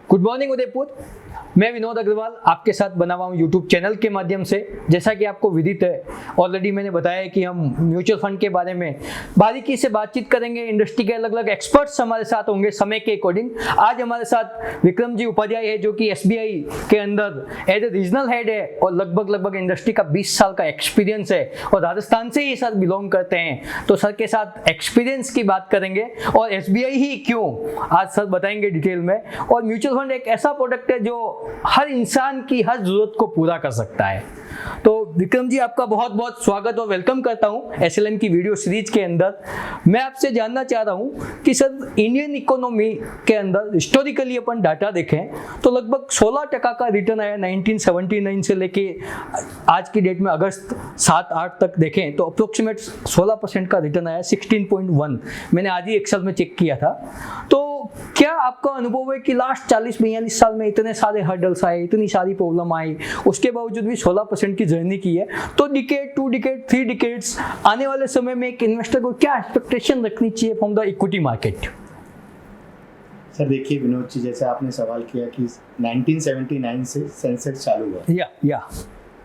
Good morning Udaipur. मैं विनोद अग्रवाल आपके साथ बना हुआ हूँ यूट्यूब चैनल के माध्यम से। जैसा कि आपको विदित है, ऑलरेडी मैंने बताया कि हम म्यूचुअल फंड के बारे में बारीकी से बातचीत करेंगे। इंडस्ट्री के अलग अलग एक्सपर्ट्स हमारे साथ होंगे समय के अकॉर्डिंग। आज हमारे साथ विक्रम जी उपाध्याय है, जो कि SBI के अंदर एज ए रीजनल हेड है और लगभग इंडस्ट्री का 20 साल का एक्सपीरियंस है और राजस्थान से ही सर बिलोंग करते हैं। तो सर के साथ एक्सपीरियंस की बात करेंगे और SBI ही क्यों, आज सर बताएंगे डिटेल में। और म्यूचुअल फंड एक ऐसा प्रोडक्ट है जो हर इंसान की हर जरूरत को पूरा कर सकता है। तो विक्रम जी, आपका बहुत बहुत स्वागत और वेलकम करता हूं SLM की वीडियो सीरीज के अंदर। मैं आपसे जानना चाह रहा हूं कि सर इंडियन इकोनॉमी के अंदर हिस्टोरिकली अपन डाटा देखें तो लगभग 16% का रिटर्न आया 1979 से लेके आज की डेट में अगस्त 7-8 तक देखें तो अप्रोक्सीमेट 16% का रिटर्न आया, 16.1। मैंने आज ही एक्सेल में चेक किया था। तो क्या आपका अनुभव है कि लास्ट 40-42 साल में इतने सारे हर्डल्स आए, इतनी सारी प्रॉब्लम आई, उसके बावजूद भी 16% की जर्नी की है, तो डिकेड, 2 डिकेड, 3 डिकेड्स आने वाले समय में एक इन्वेस्टर को क्या एक्सपेक्टेशन रखनी चाहिए from the equity market? Sir देखिए विनोद जी, जैसे आपने सवाल किया कि 1979 से सेंसेक्स चालू हुआ या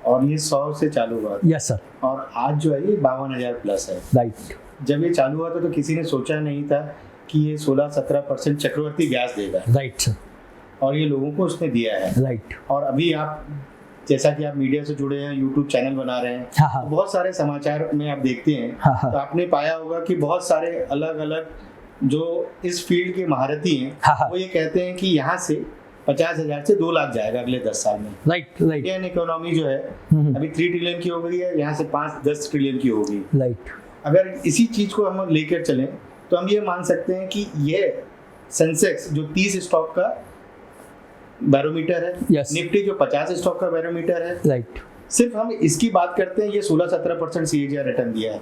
और ये 100 से चालू हुआ। Yes sir. और आज जो है ये 52,000 प्लस है। राइट। जब ये चालू हुआ था तो किसी ने सोचा नहीं था कि ये 16-17% चक्रवर्ती ब्याज देगा। Right sir. और ये लोगों को उसने दिया है। राइट। और अभी आप जैसा कि आप मीडिया से जुड़े हैं, यूट्यूब चैनल बना रहे हैं, हाँ। तो बहुत सारे समाचार में आप देखते हैं। हाँ। तो आपने पाया होगा कि बहुत सारे अलग अलग जो इस फील्ड के महारथी हैं, हाँ। वो ये कहते हैं कि यहाँ से 50,000 से 2 लाख जाएगा अगले 10 साल में। राइट। इंडियन इकोनॉमी जो है अभी 3 ट्रिलियन की हो गई है, यहाँ से 5-10 ट्रिलियन की होगी। राइट। अगर इसी चीज को हम लेकर चलें तो हम ये मान सकते हैं कि ये सेंसेक्स जो 30 स्टॉक का बैरोमीटर है, Yes. निफ्टी जो 50 स्टॉक का बैरोमीटर है, राइट। सिर्फ हम इसकी बात करते हैं, ये 16-17% CAGR रिटर्न दिया है।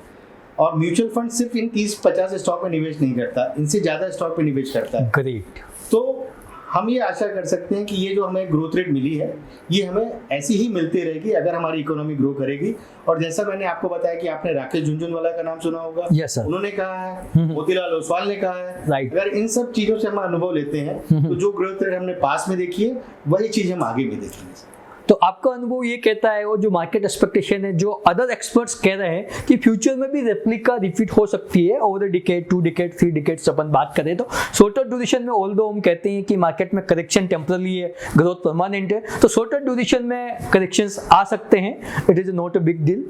और म्यूचुअल फंड सिर्फ इन 30-50 स्टॉक में निवेश नहीं करता, इनसे ज्यादा स्टॉक में निवेश करता है। ग्रेट। तो हम ये आशा कर सकते हैं कि ये जो हमें ग्रोथ रेट मिली है ये हमें ऐसी ही मिलती रहेगी अगर हमारी इकोनॉमी ग्रो करेगी। और जैसा मैंने आपको बताया कि आपने राकेश झुनझुनवाला का नाम सुना होगा। Yes, sir. उन्होंने कहा है, मोतीलाल ओसवाल ने कहा है। Right. अगर इन सब चीजों से हम अनुभव लेते हैं तो जो ग्रोथ रेट हमने पास में देखी है वही चीज हम आगे भी देखेंगे। तो आपका अनुभव ये कहता है और जो मार्केट एक्सपेक्टेशन है, जो अदर एक्सपर्ट्स कह रहे हैं कि फ्यूचर में भी रेप्लिका रिपीट हो सकती है over the decade, 2 decade, 3 decades अपन बात करें तो शॉर्टर ड्यूरेशन में ऑल्दो हम कहते हैं कि मार्केट में करेक्शन टेम्पररी है, ग्रोथ परमानेंट है, तो शॉर्टर ड्यूरेशन में करेक्शंस आ सकते हैं। It is not a big deal.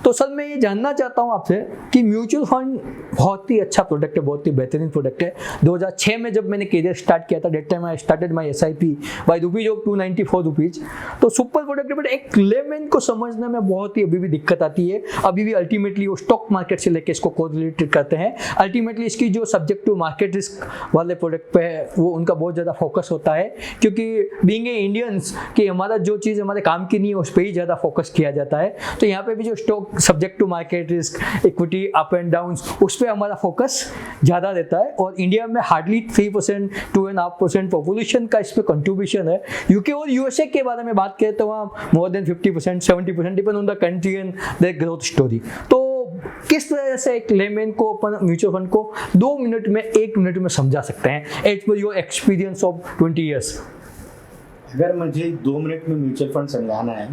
तो सर मैं ये जानना चाहता हूँ आपसे कि म्यूचुअल फंड बहुत ही अच्छा प्रोडक्ट है, बहुत ही बेहतरीन प्रोडक्ट है। 2006 में जब मैंने करियर स्टार्ट किया था, that time I started my SIP by ₹294। तो सुपर प्रोडक्ट है, बट एक लेमैन को समझने में बहुत ही अभी भी दिक्कत आती है। अभी भी अल्टीमेटली वो स्टॉक मार्केट से लेके इसको कोरिलेटेड करते हैं। अल्टीमेटली इसकी जो सब्जेक्ट टू मार्केट रिस्क वाले प्रोडक्ट पे है वो उनका बहुत ज़्यादा फोकस होता है, क्योंकि बीइंग ए इंडियंस कि हमारा जो चीज़ हमारे काम की नहीं है उस पर ही ज़्यादा फोकस किया जाता है। तो यहाँ पे भी जो stock subject to market risk, equity up and down, उस पर हमारा फोकस ज़्यादा रहता है। और इंडिया में हार्डली 3%, 2.5% पॉपुलेशन का इस पर कंट्रीब्यूशन है। यूके और USA के बारे में बात करें तो वहाँ more than 50%, 70% depend on the country and the growth story. तो किस तरह से एक लेमैन को अपन म्यूचुअल फंड को 2 मिनट में, 1 मिनट में समझा सकते हैं as per your experience of 20 years? अगर मुझे 2 मिनट में म्यूचुअल फंड समझाना है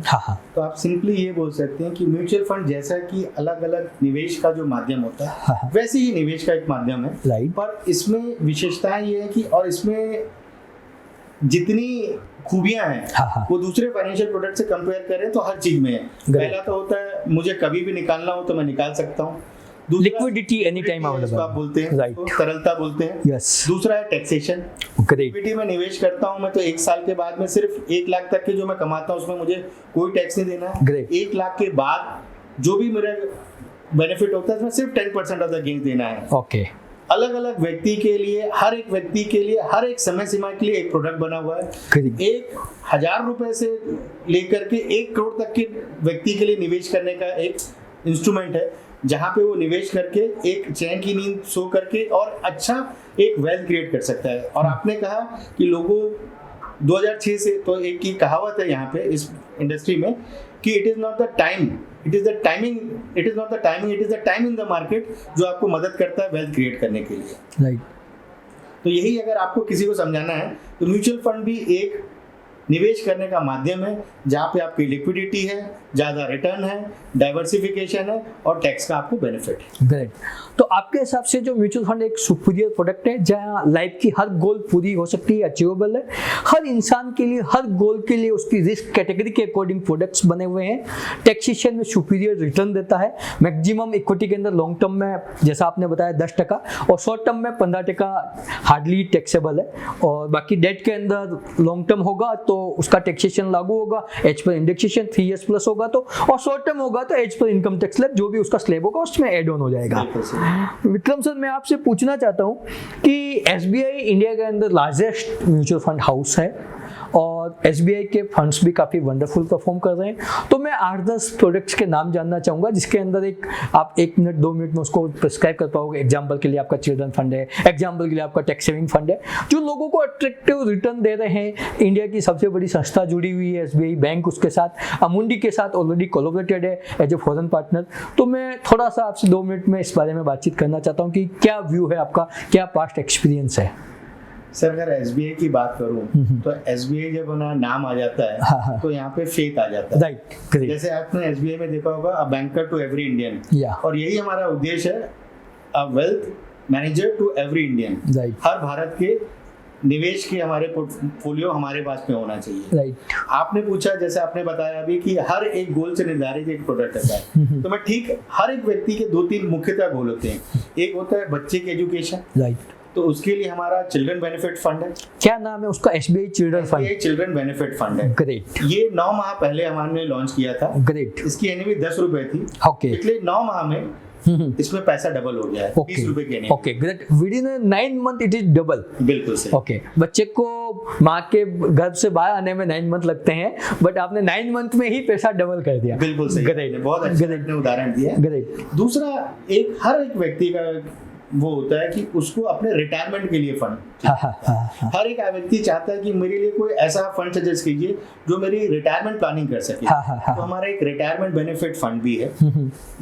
तो आप सिंपली ये बोल सकते हैं कि म्यूचुअल फंड जैसा कि अलग अलग निवेश का जो माध्यम होता है वैसे ही निवेश का एक माध्यम है। Right. पर इसमें विशेषताएं ये है कि और इसमें जितनी खूबियां हैं वो दूसरे फाइनेंशियल प्रोडक्ट से कंपेयर करें तो हर चीज में है। पहला तो होता है मुझे कभी भी निकालना हो तो मैं निकाल सकता हूँ। लिक्विडिटी एनी टाइम अवेलेबल, आप बोलते हैं, राइट, तरलता बोलते हैं। यस। दूसरा है टैक्सेशन। इक्विटी में निवेश करता हूं मैं तो 1 साल के बाद में सिर्फ 1 लाख तक के जो मैं कमाता हूं उसमें मुझे कोई टैक्स नहीं देना है। 1 लाख के बाद जो भी मेरा बेनिफिट होता है उसमें सिर्फ 10% ऑफ द गेन देना है। ओके। अलग अलग व्यक्ति के लिए, हर एक व्यक्ति के लिए, हर एक समय सीमा के लिए एक प्रोडक्ट बना हुआ है। 1,000 रुपए से लेकर के 1 करोड़ तक के व्यक्ति के लिए निवेश करने का एक इंस्ट्रूमेंट है, जहां पे वो निवेश करके एक चैन की नींद सो करके और अच्छा एक वेल्थ क्रिएट कर सकता है। और आपने कहा कि लोगों 2006 से, तो एक की कहावत है यहाँ पे इस इंडस्ट्री में कि it is not the time, it is the timing, it is not the timing, it is the time in the market जो आपको मदद करता है वेल्थ क्रिएट करने के लिए। राइट। तो यही अगर आपको किसी को समझाना है तो म्यूचुअल फंड भी एक निवेश करने का माध्यम है जहाँ पे आपकी लिक्विडिटी है, ज़्यादा रिटर्न है, डाइवर्सिफिकेशन है और टैक्स का आपको बेनिफिट है। ग्रेट। तो आपके हिसाब से जो म्यूचुअल फंड एक सुपीरियर प्रोडक्ट है जहाँ लाइफ की हर गोल पूरी हो सकती है, अचीवेबल है, हर इंसान के लिए हर गोल के लिए उसकी रिस्क कैटेगरी के अकॉर्डिंग प्रोडक्ट्स बने हुए हैं, टैक्सेशन में सुपीरियर रिटर्न देता है, मैक्सिमम इक्विटी के अंदर लॉन्ग टर्म में जैसा आपने बताया 10% और शॉर्ट टर्म में 15% हार्डली टैक्सेबल है, और बाकी डेट के अंदर लॉन्ग टर्म होगा तो उसका टैक्सेशन लागू होगा, as per indexation 3 years plus होगा तो, और शॉर्ट टर्म होगा तो as per income tax slab जो भी उसका स्लैब होगा उसमें एड ऑन हो जाएगा। विक्रम सर, मैं आपसे पूछना चाहता हूँ कि SBI इंडिया के अंदर लार्जेस्ट म्यूचुअल फंड हाउस है और SBI के फंड्स भी काफ़ी वंडरफुल परफॉर्म कर रहे हैं, तो मैं 8-10 प्रोडक्ट्स के नाम जानना चाहूँगा जिसके अंदर एक आप 1 मिनट 2 मिनट में उसको प्रिस्क्राइब कर पाओगे। एग्जाम्पल के लिए आपका चिल्ड्रन फंड है, एग्जाम्पल के लिए आपका टैक्स सेविंग फंड है, जो लोगों को अट्रैक्टिव रिटर्न दे रहे हैं। इंडिया की सबसे बड़ी संस्था जुड़ी हुई है SBI बैंक उसके साथ, अमुंडी के साथ ऑलरेडी कोलैबोरेटेड है एज ए फॉरेन पार्टनर। तो मैं थोड़ा सा आपसे 2 मिनट में इस बारे में बातचीत करना चाहता हूँ कि क्या व्यू है आपका, क्या पास्ट एक्सपीरियंस है। सर अगर SBI की बात करूं तो SBI जब नाम आ जाता है तो यहाँ पे फेथ आ जाता है। राइट। जैसे आपने SBI में देखा होगा, a banker to every Indian, और यही हमारा उद्देश्य है, a wealth manager to every Indian. हर भारत के निवेश के हमारे पोर्टफोलियो हमारे पास में होना चाहिए। राइट। आपने पूछा, जैसे आपने बताया अभी कि हर एक गोल से निर्धारित एक प्रोडक्ट होता है, तो मैं ठीक, हर एक व्यक्ति के 2-3 मुख्यतः गोल होते हैं। एक होता है बच्चे की एजुकेशन, राइट, तो उसके लिए हमारा चिल्ड्रन बेनिफिट फंड है। क्या नाम है उसका? SBI children fund. ये चिल्ड्रन बेनिफिट फंड है। ग्रेट। ये 9 माह पहले हमने लॉन्च किया था। ग्रेट। इसकी एनएवी 10 रुपए थी। ओके। पिछले 9 माह में इसमें पैसा डबल हो गया है, 20 रुपए के NAV. Okay, great. Within 9 month it is double. बिल्कुल सही। ओके, बच्चे को माँ के गर्भ से बाहर आने में 9 मंथ लगते हैं, बट आपने 9 मंथ में ही पैसा डबल कर दिया। बिल्कुल सही। ग्रेट। बहुत अच्छा आपने उदाहरण दिया है। ग्रेट। दूसरा, एक हर एक व्यक्ति का वो होता है कि उसको अपने रिटायरमेंट के लिए फंड, हर एक व्यक्ति चाहता है कि मेरे लिए कोई ऐसा फंड सजेस्ट कीजिए जो मेरी रिटायरमेंट प्लानिंग कर सके। तो हमारा एक रिटायरमेंट बेनिफिट फंड भी है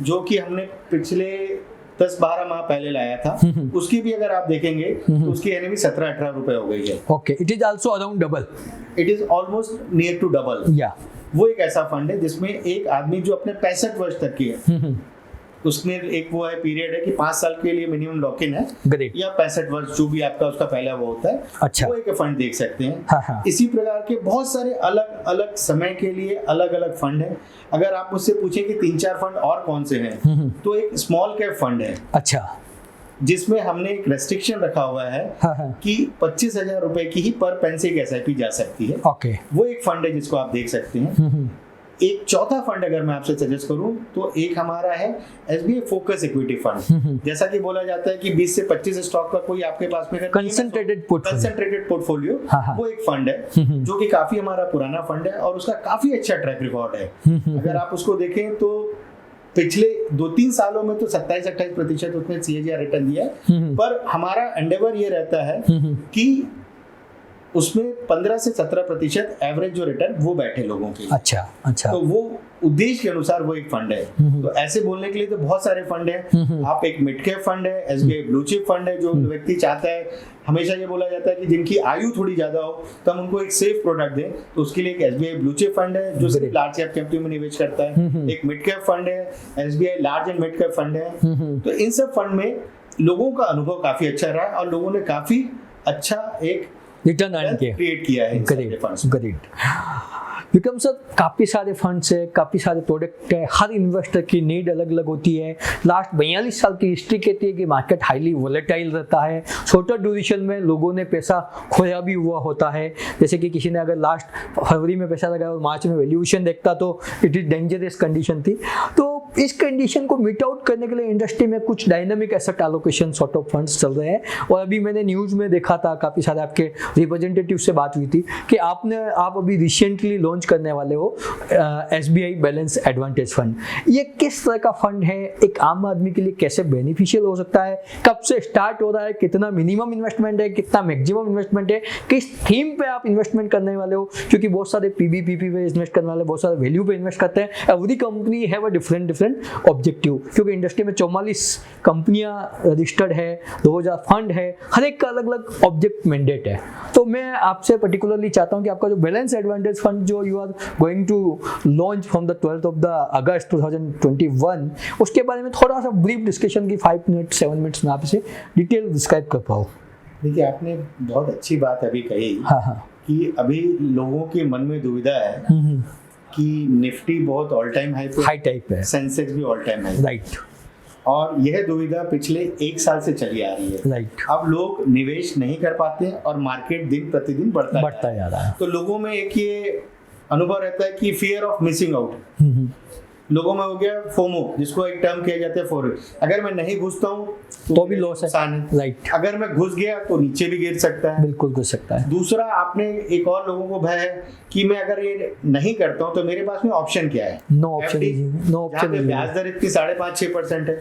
जो कि हमने पिछले 10-12 माह पहले लाया था। उसकी भी अगर आप देखेंगे तो उसकी एनएवी 17-18 रुपए हो गई है। Okay, it is also around double. It is almost near to double. या वो एक ऐसा फंड है जिसमें एक आदमी जो अपने 65 वर्ष तक की है, उसमें एक वो है पीरियड है कि 5 साल के लिए मिनिमम लॉक इन है, या 65 वर्ष जो भी आपका उसका पहला वो होता है। अच्छा। वो एक फंड देख सकते हैं। हाँ। इसी प्रकार के बहुत सारे अलग अलग समय के लिए अलग अलग फंड है। अगर आप मुझसे पूछें कि 3-4 फंड और कौन से हैं, तो एक स्मॉल कैप फंड है। अच्छा। जिसमें हमने एक रेस्ट्रिक्शन रखा हुआ है कि 25,000 रुपए की ही पर पेन से एक SIP जा सकती है। ओके। वो एक फंड है जिसको आप देख सकते हैं। एक चौथा फंड अगर मैं आपसे सजेस्ट करूं तो एक हमारा है SBI फोकस इक्विटी फंड। जैसा कि बोला जाता है कि 20 से 25 स्टॉक का कोई आपके पास में कंसंट्रेटेड पोर्टफोलियो, वो एक फंड है जो कि काफी हमारा पुराना फंड है और उसका काफी अच्छा ट्रैक रिकॉर्ड है। अगर आप उसको देखें तो पिछले 2-3 सालों में तो 27-28% उसने CAGR रिटर्न दिया है, पर हमारा एंडेवर ये रहता है कि उसमें 15 से 17% एवरेज जो रिटर्न वो बैठे लोगों के। अच्छा। तो वो उद्देश्य के अनुसार वो एक फंड है। तो ऐसे बोलने के लिए तो बहुत सारे फंड हैं। आप एक मिड कैप फंड है, SBI ब्लू चिप फंड है, जो व्यक्ति चाहता है, हमेशा ये बोला जाता है कि जिनकी आयु थोड़ी ज्यादा हो तो हम उनको एक सेफ प्रोडक्ट दें, तो उसके लिए एक SBI ब्लू चिप फंड है जो सिर्फ लार्ज कैप कंपनी में निवेश करता है। एक मिड कैप फंड है, SBI large and mid cap fund है। तो इन सब फंड में लोगों का अनुभव काफी अच्छा रहा और लोगों ने काफी अच्छा एक रिटर्न अर्न क्रिएट किया है। ग्रेट। विक्रम सर, काफ़ी सारे फंड्स है, काफ़ी सारे प्रोडक्ट है, हर इन्वेस्टर की नीड अलग अलग होती है। लास्ट 42 साल की हिस्ट्री कहती है कि मार्केट हाईली वोलेटाइल रहता है, शॉर्टर ड्यूरेशन में लोगों ने पैसा खोया भी हुआ होता है। जैसे कि किसी ने अगर लास्ट फरवरी में पैसा लगाया और मार्च में वैल्यूएशन देखता तो इट इज डेंजरस कंडीशन थी। तो इस कंडीशन को मीट आउट करने के लिए इंडस्ट्री में कुछ dynamic asset allocation sort of funds चल रहे हैं, और अभी मैंने न्यूज़ में देखा था, काफ़ी सारे आपके रिप्रेजेंटेटिव से बात हुई थी कि आप अभी रिसेंटली लॉन्च करने वाले हो SBI बैलेंस एडवांटेज फंड। ये किस तरह का फंड है, एक आम आदमी के लिए कैसे बेनिफिशियल हो सकता है, कब से स्टार्ट हो रहा है, कितना मिनिमम इन्वेस्टमेंट है, कितना मैक्सिमम इन्वेस्टमेंट है, किस थीम पे आप इन्वेस्टमेंट करने वाले हो? क्योंकि बहुत सारे PBPP पे इन्वेस्ट करने वाले, बहुत सारे वैल्यू पे इन्वेस्ट करते हैं। Every company have a different different objective, क्योंकि इंडस्ट्री में 44 कंपनियां रजिस्टर्ड है, 2000 फंड है, हर एक का अलग अलग ऑब्जेक्ट मैंडेट है। तो मैं आपसे पर्टिकुलरली चाहता हूं कि आपका जो बैलेंस एडवांटेज फंड जो you are going to launch from the 12th of August 2021, उसके बारे में थोड़ा सा ब्रीफ डिस्कशन की 5 मिनट 7 मिनट्स में आपसे डिटेल डिस्क्राइब कर पाओ। देखिए, आपने बहुत अच्छी बात अभी कही। हाँ कि अभी लोगों के मन में दुविधा है कि निफ्टी बहुत ऑल टाइम हाई टाइप है, सेंसेक्स भी ऑल टाइम हाई, राइट, और यह दुविधा पिछले 1 साल से चली आ रही है। राइट, अब लोग निवेश नहीं कर पाते और मार्केट दिन प्रतिदिन बढ़ता जा रहा है। तो लोगों में एक ये अनुभव रहता है कि फियर ऑफ मिसिंग आउट, लोगों में हो गया फोमो, जिसको एक टर्म किया जाता है फॉर, अगर मैं नहीं घुसता हूँ तो भी लॉस है, राइट, अगर मैं घुस गया तो नीचे भी गिर सकता है, बिल्कुल घुस सकता है। दूसरा, आपने एक और लोगों को भय है कि मैं अगर ये नहीं करता हूँ तो मेरे पास में ऑप्शन क्या है, नो ऑप्शन, ब्याज दर इतनी 5.5-6% है।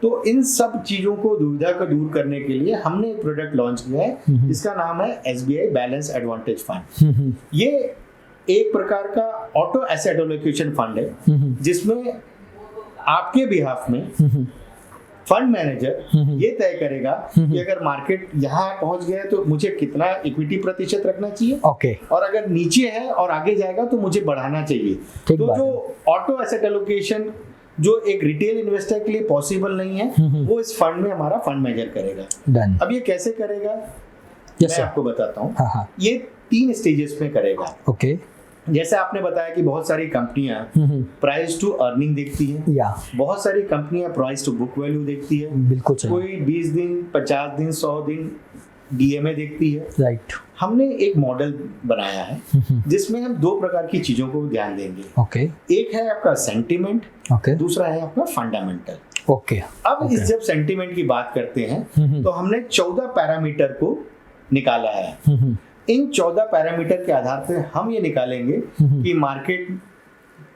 तो इन सब चीजों को दुविधा को दूर करने के लिए हमने एक प्रोडक्ट लॉन्च किया है जिसका नाम है SBI बैलेंस एडवांटेज फंड। ये एक प्रकार का ऑटो एसेट एलोकेशन फंड है जिसमें आपके बिहाफ में फंड मैनेजर ये तय करेगा कि अगर मार्केट यहाँ पहुंच गया है तो मुझे कितना इक्विटी प्रतिशत रखना चाहिए, ओके, और अगर नीचे है और आगे जाएगा तो मुझे बढ़ाना चाहिए। तो जो ऑटो एसेट एलोकेशन जो एक रिटेल इन्वेस्टर के लिए पॉसिबल नहीं है, वो इस फंड में हमारा फंड मैनेजर करेगा। Done. अब ये कैसे करेगा, yes, मैं आपको बताता हूँ। हाँ, ये 3 स्टेजेस में करेगा। ओके, जैसे आपने बताया कि बहुत सारी कंपनियां प्राइस टू अर्निंग देखती हैं, या बहुत सारी कंपनियां प्राइस टू बुक वैल्यू देखती है, बिल्कुल सही, कोई 20 दिन 50 दिन 100 दिन DMA देखती है, राइट। हमने एक मॉडल बनाया है जिसमें हम 2 प्रकार की चीजों को ध्यान देंगे। ओके, एक है आपका सेंटिमेंट, ओके, दूसरा है आपका फंडामेंटल। ओके, अब इस जब सेंटिमेंट की बात करते हैं तो हमने 14 पैरामीटर को निकाला है। इन 14 पैरामीटर के आधार पे हम ये निकालेंगे कि मार्केट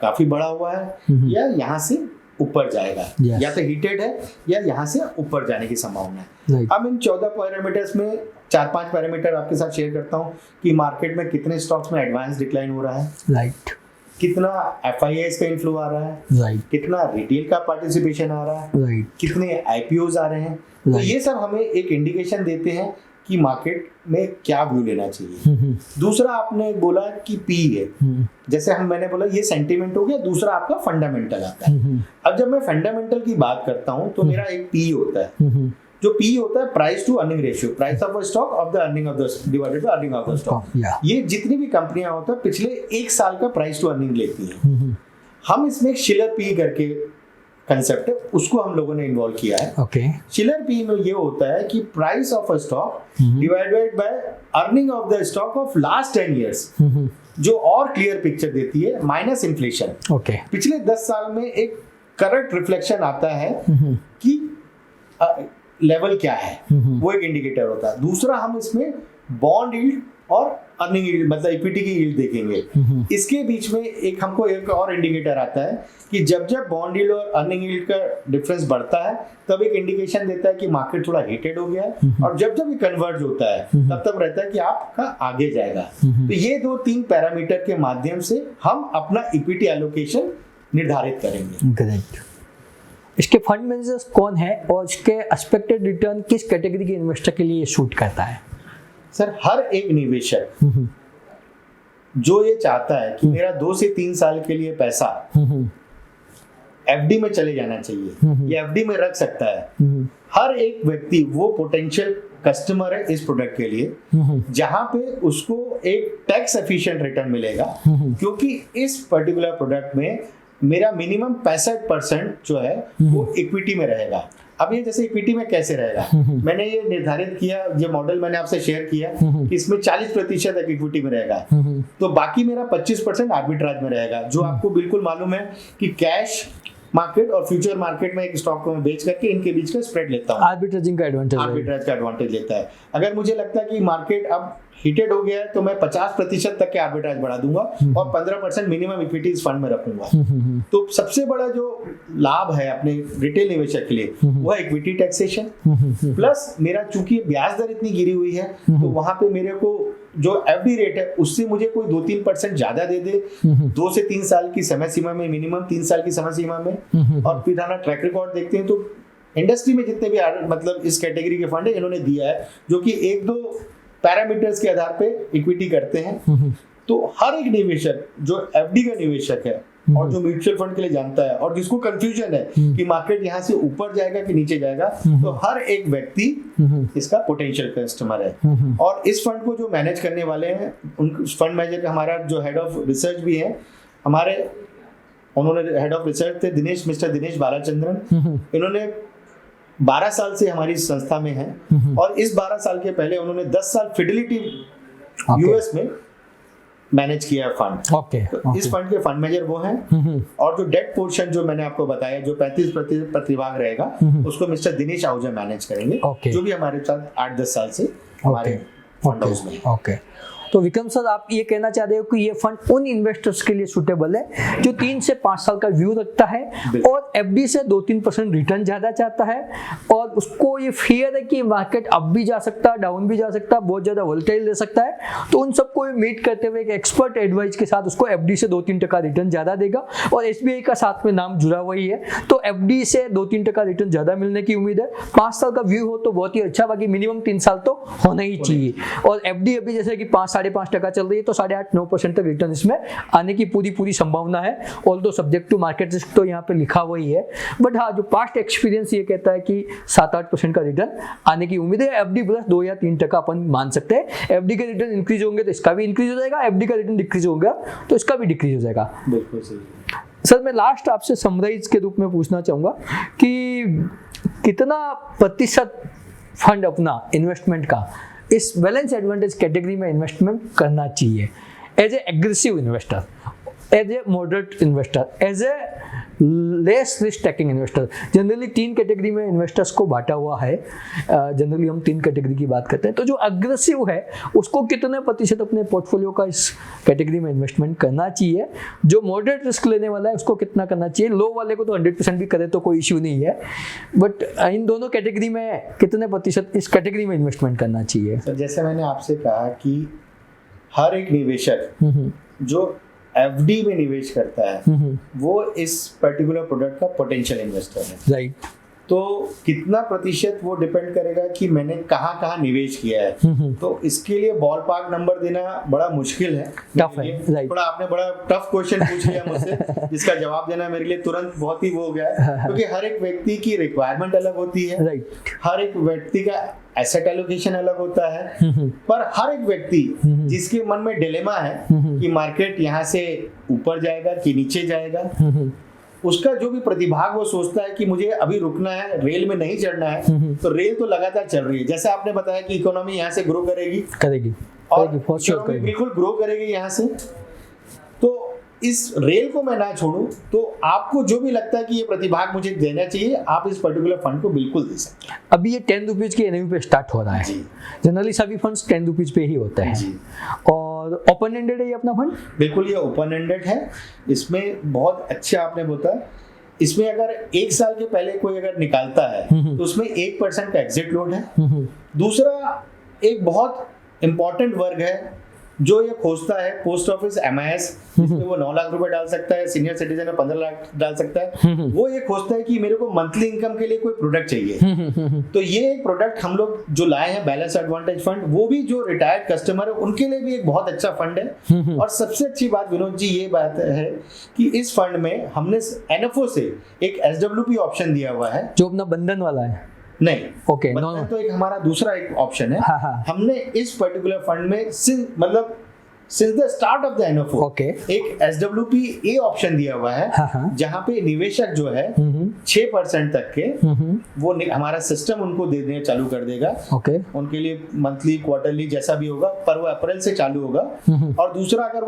काफी बड़ा हुआ है या यहाँ से ऊपर जाएगा, या तो हीटेड है या यहाँ से ऊपर जाने की संभावना है। अब इन 14 पैरामीटर्स में 4-5 पैरामीटर आपके साथ शेयर करता हूँ कि मार्केट में कितने स्टॉक्स में एडवांस डिक्लाइन हो रहा है, राइट, कितना FIIs का इन्फ्लो आ रहा है, राइट, कितना रिटेल का पार्टिसिपेशन आ रहा है, राइट, कितने IPOs आ रहे हैं। तो ये सब हमें एक इंडिकेशन देते हैं कि मार्केट में क्या व्यू लेना चाहिए। दूसरा आपने बोला कि P है, जैसे मैंने बोला ये सेंटीमेंट हो गया। दूसरा आपका फंडामेंटल आता है। अब जब मैं फंडामेंटल की बात करता हूं तो मेरा एक P होता है, जो P होता है price to earning ratio, price of a stock of the earning of the divided by earning of the stock. ये जितनी भी कंपनियां होता है पिछले 1 साल का प्राइस टू अर्निंग लेती हैं। हम इसमें शिलर P करके कंसेप्ट है, उसको हम लोगों ने इन्वॉल्व किया है। ओके, शिलर P में ये होता है कि price of a stock divided by earning of the stock of last 10 years, जो और क्लियर पिक्चर देती है माइनस इन्फ्लेशन। ओके, पिछले 10 साल में एक करेक्ट रिफ्लेक्शन आता है कि लेवल क्या है, वो एक इंडिकेटर होता है। दूसरा हम इसमें बॉन्ड यील्ड और अर्निंग यील्ड मतलब इक्विटी की यील्ड देखेंगे। इसके बीच में एक हमको एक और इंडिकेटर आता है कि जब जब बॉन्ड यील्ड और अर्निंग यील्ड का डिफरेंस बढ़ता है तब एक इंडिकेशन देता है कि मार्केट थोड़ा हीटेड हो गया है, और जब जब ये कन्वर्ज होता है तब तब रहता है कि आपका आगे जाएगा। तो ये 2-3 पैरामीटर के माध्यम से हम अपना इक्विटी एलोकेशन निर्धारित करेंगे। ग्रेट। इसके फंड मैनेजर्स कौन है और इसके एक्सपेक्टेड रिटर्न किस कैटेगरी के इन्वेस्टर के लिए शूट करता है? सर, हर एक निवेशक जो ये चाहता है कि मेरा 2 से 3 साल के लिए पैसा FD में चले जाना चाहिए, ये FD में रख सकता है। हर एक व्यक्ति वो पोटेंशियल कस्टमर है इस प्रोडक्ट के लिए, जहां पे उसको एक टैक्स एफिशिएंट रिटर्न मिलेगा, क्योंकि इस पर्टिकुलर प्रोडक्ट में मेरा मिनिमम 65% जो है वो इक्विटी में रहेगा। अब ये जैसे इक्विटी में कैसे रहेगा, मैंने ये निर्धारित किया, ये मॉडल मैंने आपसे शेयर किया कि इसमें 40% तक इक्विटी में रहेगा, तो बाकी मेरा 25% आर्बिट्राज में रहेगा। जो आपको बिल्कुल मालूम है कि कैश मार्केट और फ्यूचर मार्केट में एक स्टॉक को मैं बेच करके इनके बीच का स्प्रेड लेता हूँ, आर्बिट्रेजिंग का एडवांटेज, आर्बिट्राज का एडवांटेज लेता है। अगर मुझे लगता है कि मार्केट अब हीटेड हो गया है तो मैं 50% तक के आर्बिट्राज बढ़ा दूंगा और 15% मिनिमम इक्विटी इस फंड में रखूंगा। तो सबसे बड़ा जो लाभ है अपने रिटेल निवेशक के लिए वो है इक्विटी टैक्सेशन, प्लस मेरा चूंकि ब्याज दर इतनी गिरी हुई है तो वहां पे मेरे को जो एफडी रेट है उससे मुझे कोई 2-3% ज्यादा दे दे 2 से 3 साल की समय सीमा में, मिनिमम 3 साल की समय सीमा में, और फिर हमारा ट्रैक रिकॉर्ड देखते हैं तो इंडस्ट्री में जितने भी मतलब इस कैटेगरी के फंड है इन्होंने दिया है जो कि 1-2 पैरामीटर्स के आधार पे इक्विटी करते हैं। तो हर एक निवेशक जो एफडी का निवेशक है और जो म्यूचुअल फंड के लिए जानता है और जिसको कंफ्यूजन है कि मार्केट यहाँ से ऊपर जाएगा कि नीचे जाएगा, तो हर एक व्यक्ति इसका पोटेंशियल कस्टमर है। और इस फंड को जो मैनेज करने वाले हैं उन फंड मैनेजर का हमारा जो हेड ऑफ रिसर्च भी है हमारे, उन्होंने हेड ऑफ रिसर्च थे मिस्टर दिनेश बालाचंद्रन। इन्होंने 12 साल से हमारी संस्था में है और इस 12 साल के पहले उन्होंने 10 साल फिडेलिटी यूएस में मैनेज किया है फंड। तो इस फंड के फंड मैनेजर वो हैं और जो डेट पोर्शन जो मैंने आपको बताया जो 35% प्रतिभाग रहेगा उसको मिस्टर दिनेश आहूजा मैनेज करेंगे, जो भी हमारे साथ 8-10 साल से हमारे फंड हाउस में। तो विक्रम सर, आप ये कहना चाह रहे हो कि ये फंड उन इन्वेस्टर्स के लिए सूटेबल है जो 3 से 5 साल का व्यू रखता है और एफडी से 2-3% रिटर्न ज्यादा चाहता है और उसको ये फियर है कि मार्केट अप भी जा सकता है, डाउन भी जा सकता है, बहुत ज्यादा वोलेटाइल ले सकता है। तो उन सबको मीट करते हुए एक एक्सपर्ट एडवाइस के साथ उसको एफडी से 2-3% रिटर्न ज्यादा देगा और एसबीआई का साथ में नाम जुड़ा हुआ ही है, तो एफडी से 2-3% रिटर्न ज्यादा मिलने की उम्मीद है। 5 साल का व्यू हो तो बहुत ही अच्छा, बाकी मिनिमम 3 साल तो होना ही चाहिए। और एफडी अभी जैसे कि 5-5.5% चल रही है तो 8.5-9% तक रिटर्न इसमें आने की पूरी संभावना है। Although subject to market risk तो यहाँ पे लिखा हुआ ही है, बट हाँ जो पास्ट एक्सपीरियंस ये कहता है कि 7-8% का रिटर्न आने की उम्मीद है। एफडी प्लस 2 या 3% अपन मान सकते हैं। एफडी के रिटर्न इंक्रीज होंगे तो इसका भी इंक्रीज हो जाएगा, एफडी का रिटर्न डिक्रीज होगा तो इसका भी डिक्रीज हो जाएगा। बिल्कुल सही। सर, मैं लास्ट आपसे समराइज के रूप में पूछना चाहूंगा कि कितना प्रतिशत फंड अपना इन्वेस्टमेंट का इस बैलेंस एडवांटेज कैटेगरी में इन्वेस्टमेंट करना चाहिए as a aggressive investor, as a moderate investor, as a less risk taking investor. Generally 3 category में इन्वेस्टर्स को बांटा हुआ है। जनरली हम 3 कैटेगरी की बात करते हैं। तो जो अग्रेसिव है उसको कितने प्रतिशत अपने पोर्टफोलियो का इस कैटेगरी में इन्वेस्टमेंट करना चाहिए, जो मॉडरेट रिस्क लेने वाला है उसको कितना करना चाहिए, लो वाले को तो 100% भी करे तो कोई इश्यू नहीं है, बट इन दोनों कैटेगरी में कितने प्रतिशत इस कैटेगरी में इन्वेस्टमेंट करना चाहिए? सर, जैसे मैंने आपसे कहा कि हर एक निवेशक जो एफडी में निवेश करता है वो इस पर्टिकुलर प्रोडक्ट का पोटेंशियल इन्वेस्टर है, राइट। तो कितना प्रतिशत वो डिपेंड करेगा कि मैंने कहाँ निवेश किया है। तो इसके लिए बॉल पार्क नंबर देना बड़ा मुश्किल है, टफ है, राइट। थोड़ा आपने बड़ा टफ क्वेश्चन पूछ लिया मुझसे जिसका जवाब देना मेरे लिए तुरंत बहुत ही वो हो गया है, क्योंकि हर एक व्यक्ति की रिक्वायरमेंट अलग होती है, राइट। हर एक व्यक्ति का एसेट एलोकेशन अलग होता है, पर हर एक व्यक्ति जिसके मन में डिलेमा है कि मार्केट यहाँ से ऊपर जाएगा कि नीचे जाएगा, उसका जो भी प्रतिभाग वो सोचता है कि मुझे अभी रुकना है, रेल में नहीं चढ़ना है, तो रेल तो लगातार चल रही है। जैसे आपने बताया कि इकोनॉमी यहाँ से ग्रो करेगी और इकोनॉमी बिल्कुल ग्रो करेगी यहाँ से, तो इस रेल को मैं ना छोड़ूं, तो आपको जो भी लगता है कि ये प्रतिभाग मुझे देना चाहिए, आप इस पर्टिकुलर फंड को बिल्कुल दे सकते हैं। अभी ये 10 रुपीज की एनएवी पे स्टार्ट हो रहा है, जनरली सभी फंड्स 10 रुपीज पे ही होते हैं। और ओपन एंडेड है ये अपना फंड? बिल्कुल, ये ओपन एंडेड है। इसमें बहुत अच्छा आपने बताया, इसमें अगर 1 साल के पहले कोई अगर निकालता है तो उसमें 1% का एग्जिट लोड है। दूसरा एक बहुत इंपॉर्टेंट वर्ग है जो ये खोजता है पोस्ट ऑफिस MIS, जिसमें वो 9 लाख रुपए डाल सकता है, सीनियर सिटीजन में 15 लाख डाल सकता है। वो ये खोजता है कि मेरे को मंथली इनकम के लिए कोई प्रोडक्ट चाहिए। तो ये एक प्रोडक्ट हम लोग जो लाए हैं बैलेंस एडवांटेज फंड, वो भी जो रिटायर्ड कस्टमर है उनके लिए भी एक बहुत अच्छा फंड है। और सबसे अच्छी बात विनोद जी ये बात है कि इस फंड में हमने NFO से एक SWP ऑप्शन दिया हुआ है, जो अपना बंधन वाला है। नहीं, ओके, नो, तो एक हमारा दूसरा एक ऑप्शन है। हमने इस पर्टिकुलर फंड में since the start of the NFO एक SWP A ऑप्शन दिया हुआ है, जहां पे निवेशक जो है 6% तक के वो हमारा सिस्टम उनको देने चालू कर देगा। उनके लिए मंथली क्वार्टरली जैसा भी होगा, पर वो अप्रैल से चालू होगा। और दूसरा, अगर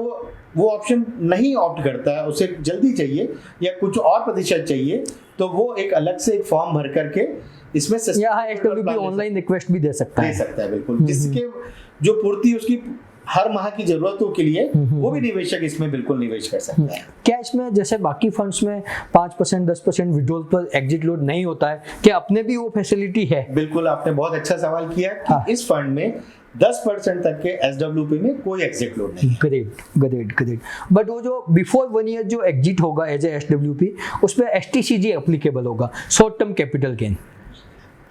वो ऑप्शन नहीं ऑप्ट करता है, उसे जल्दी चाहिए या कुछ और प्रतिशत चाहिए, तो वो एक अलग से एक फॉर्म भर करके इसमें SWP ऑनलाइन रिक्वेस्ट भी दे सकता है बिल्कुल, जिसके जो पूर्ति उसकी हर माह की जरूरतों के लिए वो भी निवेशक इसमें बिल्कुल निवेश कर सकता है। क्या इसमें जैसे बाकी फंड्स में 5% 10% विड्रॉल पर एग्जिट लोड नहीं होता है, क्या अपने भी वो फैसिलिटी है? बिल्कुल, आपने बहुत अच्छा सवाल किया कि इस फंड में 10% तक के SWP में कोई एग्जिट लोड नहीं। ग्रेट। बट वो जो बिफोर 1 ईयर जो एग्जिट होगा एज ए SWP, उसमें STCG एप्लीकेबल होगा, शॉर्ट टर्म कैपिटल गेन।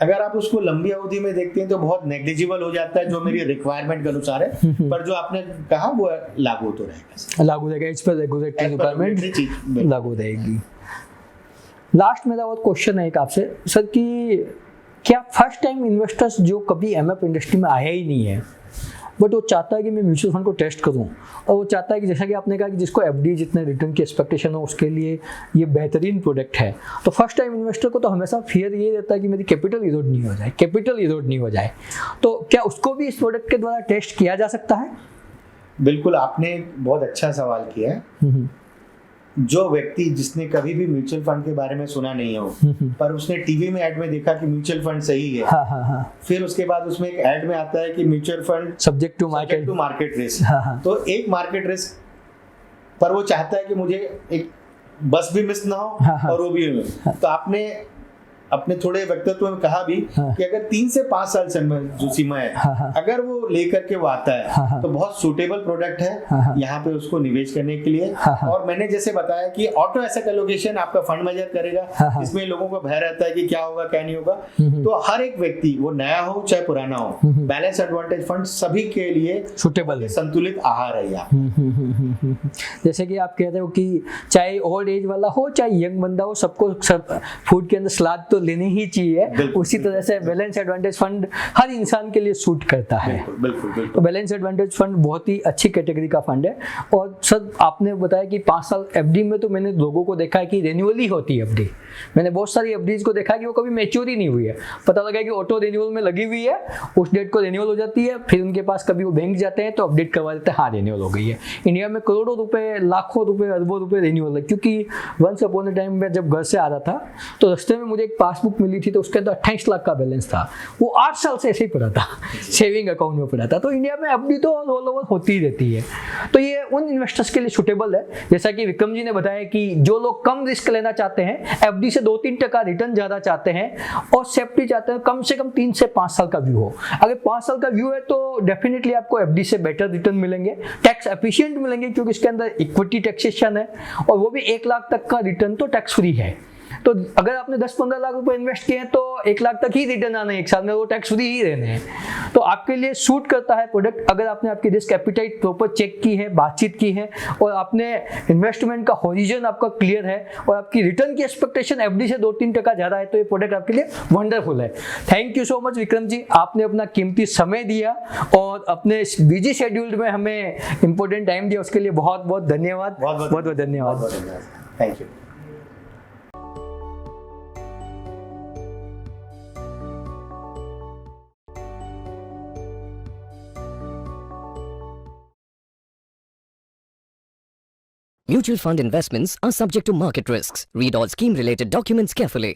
अगर आप उसको लंबी अवधि में देखते हैं तो बहुत नेग्लिजिबल हो जाता है, जो मेरी रिक्वायरमेंट के अनुसार है, पर जो आपने कहा वो लागू तो रहेगा, इस पर रेगुलेटरी रिक्वायरमेंट लागू रहेगी। लास्ट मेरा और क्वेश्चन है एक आपसे सर कि क्या फर्स्ट टाइम इन्वेस्टर्स जो कभी MF इंडस्ट्री में आया ही नहीं है, बट वो चाहता है कि मैं म्यूचुअल फंड को टेस्ट करूं, और वो चाहता है कि जैसा कि आपने कहा कि जिसको FD जितने रिटर्न की एक्सपेक्टेशन हो उसके लिए ये बेहतरीन प्रोडक्ट है, तो फर्स्ट टाइम इन्वेस्टर को तो हमेशा फियर ये रहता है कि मेरी कैपिटल इरोड नहीं हो जाए, तो क्या उसको भी इस प्रोडक्ट के द्वारा टेस्ट किया जा सकता है? बिल्कुल, आपने बहुत अच्छा सवाल किया है। जो व्यक्ति जिसने कभी भी म्यूचुअल फंड के बारे में सुना नहीं हो, पर उसने टीवी में ऐड में देखा कि म्यूचुअल फंड सही है, फिर उसके बाद उसमें एक ऐड में आता है कि mutual fund subject to market risk, तो एक मार्केट रिस्क पर वो चाहता है कि मुझे एक बस भी मिस ना हो और वो भी तो आपने अपने थोड़े वक्तव्य में कहा भी कि अगर 3 से 5 साल जो सीमा है, अगर वो लेकर के वो आता है तो बहुत सूटेबल प्रोडक्ट है यहाँ पे उसको निवेश करने के लिए। और मैंने जैसे बताया कि ऑटो एसेट एलोकेशन आपका फंड मैनेजर करेगा, इसमें लोगों को भय रहता है कि क्या होगा क्या नहीं होगा, तो हर एक व्यक्ति वो नया हो चाहे पुराना हो, बैलेंस एडवांटेज फंड सभी के लिए सूटेबल है, संतुलित आहार है यहाँ। जैसे कि आप कह रहे हो कि चाहे ओल्ड एज वाला हो चाहे यंग बंदा हो, सबको फूड के अंदर सलाद तो लेनी ही चाहिए। उसी तरह से बैलेंस एडवांटेज फंड हर इंसान के लिए सूट करता है। बिल्कुल। तो बैलेंस एडवांटेज फंड बहुत ही अच्छी कैटेगरी का फंड है। और सर आपने बताया कि 5 साल FD में तो मैंने लोगों को देखा है कि रिन्यूअल ही होती है FD। मैंने बहुत सारी FDs को देखा है कि वो कभी मैच्योर ही नहीं हुई है, पता लगा कि ऑटो रिन्यूअल में लगी हुई है, उस डेट को रिन्यूअल हो जाती है, फिर उनके पास कभी वो बैंक जाते हैं तो अपडेट करवा देते हैं हाँ रिन्यूअल हो गई है। इंडिया में करोड़ों रुपए, लाखों रुपए, अरबों रुपए रिन्यूअल है, क्योंकि वंस अपॉन अ टाइम में जब घर से आ रहा था तो रास्ते में मुझे एक पासबुक मिली थी, तो उसके अंदर 28 लाख का बैलेंस था, वो 8 साल से ऐसे ही पड़ा था, सेविंग अकाउंट में पड़ा था। तो इंडिया में FD तो ऑल ओवर होती ही रहती है, तो ये उन इन्वेस्टर्स के लिए सुटेबल है। जैसा कि विक्रम जी ने बताया कि जो लोग कम रिस्क लेना चाहते हैं, FD से 2-3% रिटर्न ज्यादा चाहते हैं और सेफ्टी चाहते हैं, कम से कम 3 से 5 साल का व्यू हो। अगर 5 साल का व्यू है तो डेफिनेटली आपको FD से बेटर रिटर्न मिलेंगे, टैक्स एफिशिएंट मिलेंगे, क्योंकि इसके अंदर इक्विटी टैक्सेशन है और वो भी 1 लाख तक का रिटर्न तो टैक्स फ्री है। तो अगर आपने 10-15 लाख रुपए इन्वेस्ट किए हैं तो 1 लाख तक ही रिटर्न आना है एक साल में, वो टैक्स फ्री ही रहने हैं। तो आपके लिए सूट करता है प्रोडक्ट, अगर आपने आपकी रिस्क एपिटाइट प्रॉपर चेक की है, बातचीत की है और आपने इन्वेस्टमेंट का होरिजन आपका क्लियर है और आपकी रिटर्न की एक्सपेक्टेशन FD से 2-3% ज्यादा है, तो ये प्रोडक्ट आपके लिए वंडरफुल है। Thank you so much Vikram ji, आपने अपना कीमती समय दिया और अपने बिजी शेड्यूल में हमें इंपॉर्टेंट टाइम दिया, उसके लिए बहुत बहुत धन्यवाद। बहुत धन्यवाद। Thank you. Mutual fund investments are subject to market risks. Read all scheme-related documents carefully.